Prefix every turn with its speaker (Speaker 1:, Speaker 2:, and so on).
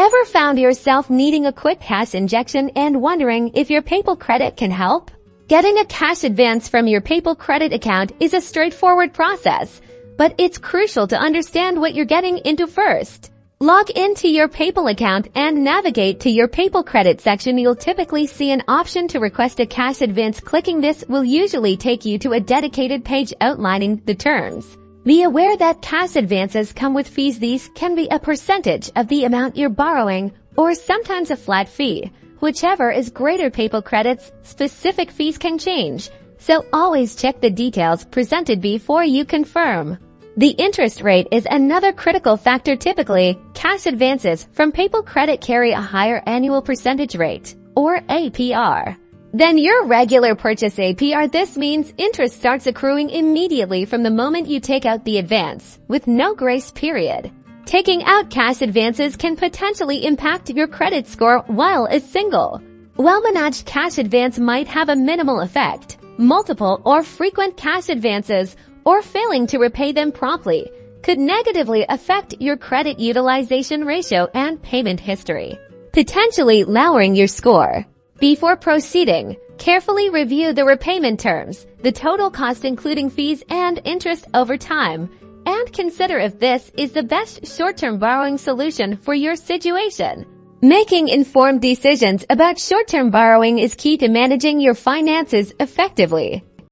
Speaker 1: Ever found yourself needing a quick cash injection and wondering if your PayPal credit can help? Getting a cash advance from your PayPal credit account is a straightforward process, but it's crucial to understand what you're getting into first. Log into your PayPal account and navigate to your PayPal credit section. You'll typically see an option to request a cash advance. Clicking this will usually take you to a dedicated page outlining the terms. Be aware that cash advances come with fees. These can be a percentage of the amount you're borrowing or sometimes a flat fee. Whichever is greater. PayPal credits specific fees can change, so always check the details presented before you confirm. The interest rate is another critical factor. Typically, cash advances from PayPal credit carry a higher annual percentage rate, or APR, than your regular purchase APR. This means interest starts accruing immediately from the moment you take out the advance, with no grace period. Taking out cash advances can potentially impact your credit score. While a single, well-managed cash advance might have a minimal effect, multiple or frequent cash advances or failing to repay them promptly could negatively affect your credit utilization ratio and payment history, potentially lowering your score. Before proceeding, carefully review the repayment terms, the total cost including fees and interest over time, and consider if this is the best short-term borrowing solution for your situation. Making informed decisions about short-term borrowing is key to managing your finances effectively.